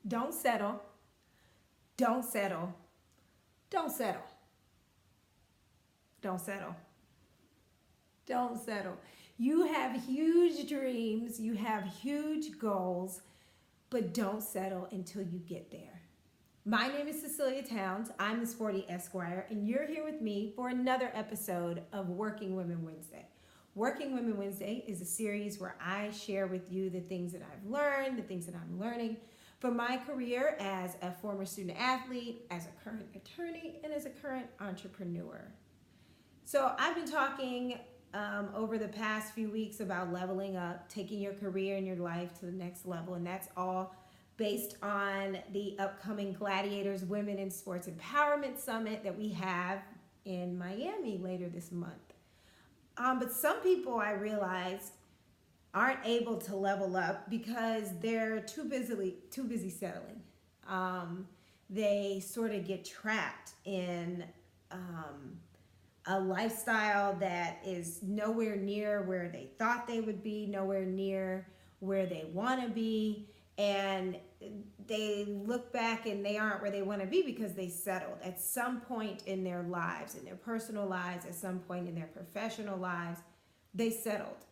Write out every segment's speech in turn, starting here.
Don't settle. Don't settle. Don't settle. Don't settle. Don't settle. You have huge dreams, you have huge goals, but don't settle until you get there. My name is Cecelia Towns. I'm the Sporty Esquire, and you're here with me for another episode of Working Women Wednesday. Working Women Wednesday is a series where I share with you the things that I've learned, the things that I'm learning from my career as a former student athlete, as a current attorney, and as a current entrepreneur. So I've been talking over the past few weeks about leveling up, taking your career and your life to the next level, and that's all based on the upcoming GladiatHers Women in Sports Empowerment Summit that we have in Miami later this month. But some people, I realized, aren't able to level up because they're too busy settling. They sort of get trapped in a lifestyle that is nowhere near where they thought they would be, nowhere near where they want to be, and they look back and they aren't where they want to be because they settled at some point in their lives, in their personal lives, at some point in their professional lives. They settled.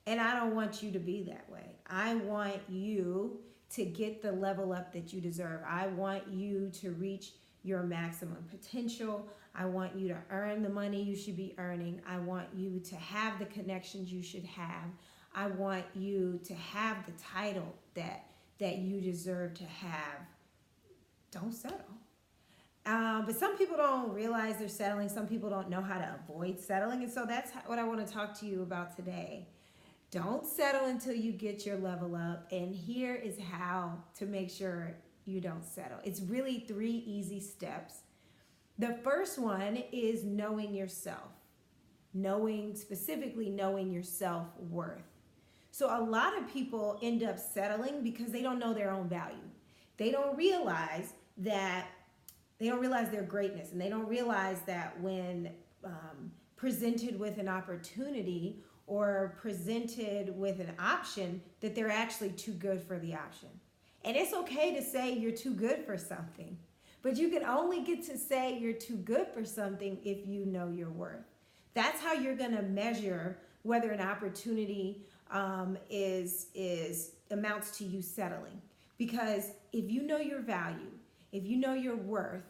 And I don't want you to be that way. I want you to get the level up that you deserve. I want you to reach your maximum potential. I want you to earn the money you should be earning. I want you to have the connections you should have. I want you to have the title that you deserve to have. Don't settle. But some people don't realize they're settling. Some people don't know how to avoid settling. And so that's what I want to talk to you about today. Don't settle until you get your level up. And here is how to make sure you don't settle. It's really 3 easy steps. The first one is knowing yourself. Specifically knowing your self-worth. So a lot of people end up settling because they don't know their own value. They don't realize their greatness, and they don't realize that when presented with an opportunity or presented with an option, that they're actually too good for the option. And it's okay to say you're too good for something, but you can only get to say you're too good for something if you know your worth. That's how you're going to measure whether an opportunity amounts to you settling. Because if you know your value, if you know your worth,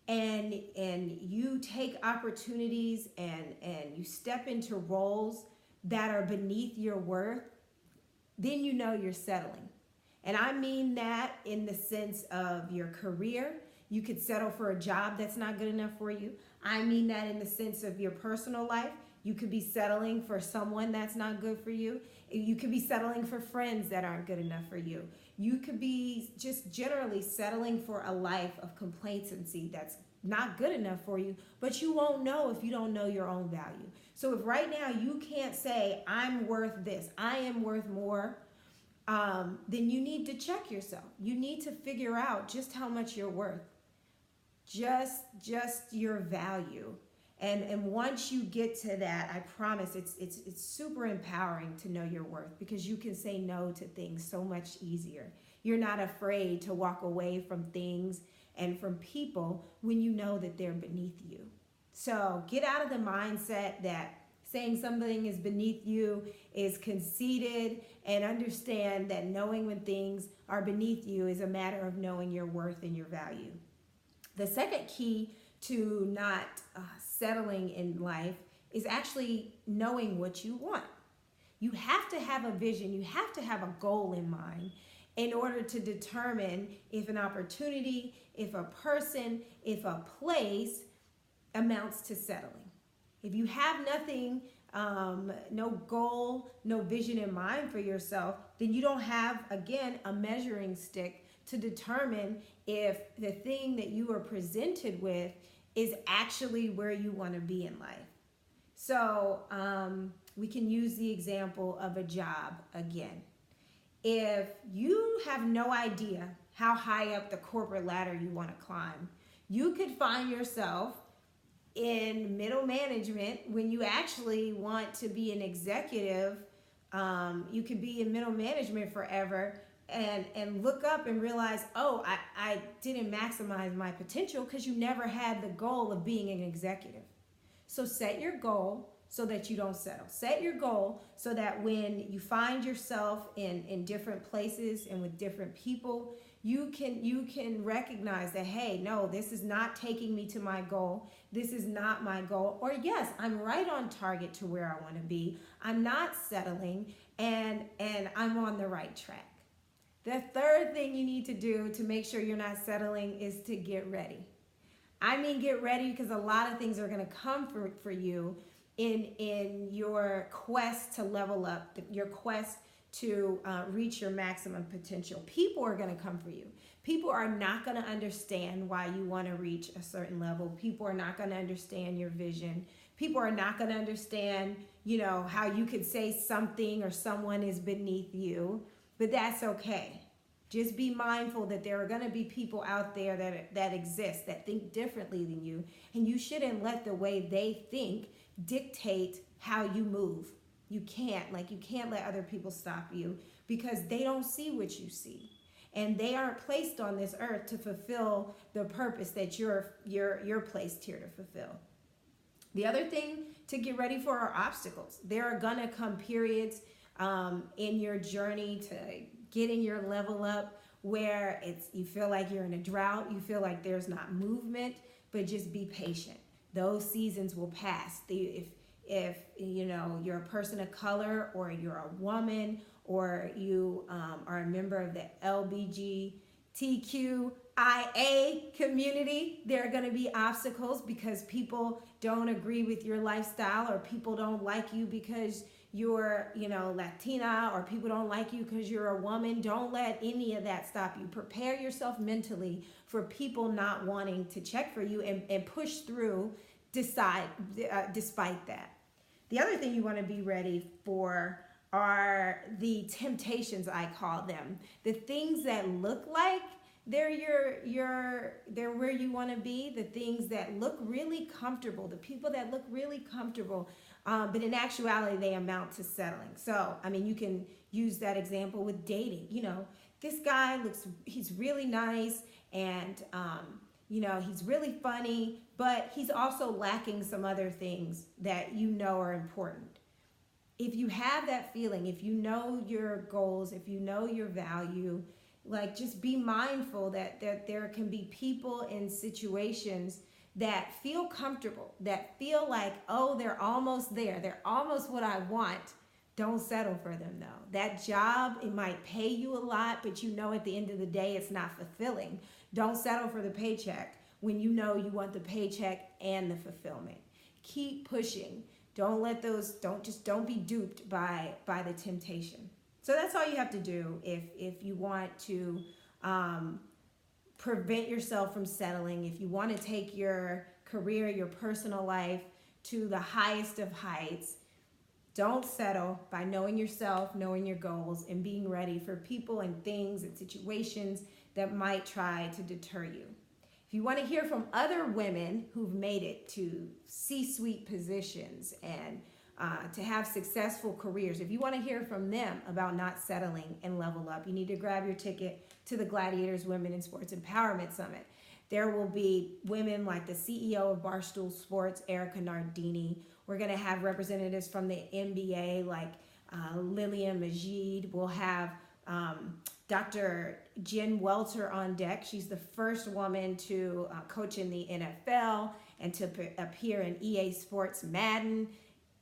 and you take opportunities and you step into roles that are beneath your worth, then you know you're settling. And I mean that in the sense of your career. You could settle for a job that's not good enough for you. I mean that in the sense of your personal life. You could be settling for someone that's not good for you. You could be settling for friends that aren't good enough for you. You could be just generally settling for a life of complacency that's not good enough for you, but you won't know if you don't know your own value. So if right now you can't say, I'm worth this, I am worth more, then you need to check yourself. You need to figure out just how much you're worth, just your value. And once you get to that, I promise it's super empowering to know your worth, because you can say no to things so much easier. You're not afraid to walk away from things and from people when you know that they're beneath you. So get out of the mindset that saying something is beneath you is conceited, and understand that knowing when things are beneath you is a matter of knowing your worth and your value. The second key to not settling in life is actually knowing what you want. You have to have a vision, you have to have a goal in mind in order to determine if an opportunity, if a person, if a place amounts to settling. If you have nothing, no goal, no vision in mind for yourself, then you don't have, again, a measuring stick to determine if the thing that you are presented with is actually where you want to be in life. So we can use the example of a job again. If you have no idea how high up the corporate ladder you want to climb, you could find yourself in middle management when you actually want to be an executive. You could be in middle management forever and look up and realize, oh, I didn't maximize my potential because you never had the goal of being an executive. So set your goal so that you don't settle. Set your goal so that when you find yourself in different places and with different people, you can recognize that, hey, no, this is not taking me to my goal. This is not my goal. Or yes, I'm right on target to where I want to be. I'm not settling, and I'm on the right track. The third thing you need to do to make sure you're not settling is to get ready. I mean, get ready, because a lot of things are going to come for you in your quest to level up, your quest to reach your maximum potential. People are going to come for you. People are not going to understand why you want to reach a certain level. People are not going to understand your vision. People are not going to understand, how you could say something or someone is beneath you, but that's okay. Just be mindful that there are going to be people out there that exist, that think differently than you, and you shouldn't let the way they think dictate how you move. You can't let other people stop you, because they don't see what you see, and they aren't placed on this earth to fulfill the purpose that you're placed here to fulfill. The other thing to get ready for are obstacles. There are gonna come periods in your journey to getting your level up where you feel like you're in a drought, you feel like there's not movement, but just be patient. Those seasons will pass. If you're a person of color, or you're a woman, or you are a member of the LGBTQIA community, there are going to be obstacles because people don't agree with your lifestyle, or people don't like you because you're Latina, or people don't like you because you're a woman. Don't let any of that stop you. Prepare yourself mentally for people not wanting to check for you, and push through despite that. The other thing you want to be ready for are the temptations, I call them. The things that look like they're they're where you want to be, the things that look really comfortable, the people that look really comfortable, but in actuality they amount to settling. So, you can use that example with dating. This guy he's really nice, and he's really funny, but he's also lacking some other things that are important. If you have that feeling, if you know your goals, if you know your value, just be mindful that there can be people in situations that feel comfortable, that feel like, oh, they're almost there. They're almost what I want. Don't settle for them, though. That job, it might pay you a lot, but at the end of the day, it's not fulfilling. Don't settle for the paycheck when you want the paycheck and the fulfillment. Keep pushing. Don't be duped by the temptation. So that's all you have to do if you want to prevent yourself from settling, if you want to take your career, your personal life to the highest of heights. Don't settle by knowing yourself, knowing your goals, and being ready for people and things and situations that might try to deter you. If you want to hear from other women who've made it to C-suite positions and to have successful careers, if you want to hear from them about not settling and level up, you need to grab your ticket to the GladiatHers Women in Sports Empowerment Summit. There will be women like the CEO of Barstool Sports, Erica Nardini. We're going to have representatives from the NBA like Lillian Majid. We'll have Dr. Jen Welter on deck. She's the first woman to coach in the NFL and to appear in EA Sports Madden.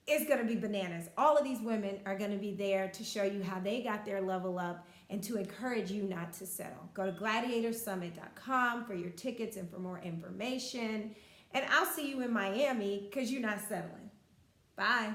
It's going to be bananas. All of these women are going to be there to show you how they got their level up and to encourage you not to settle. Go to gladiatorssummit.com for your tickets and for more information. And I'll see you in Miami because you're not settling. Bye.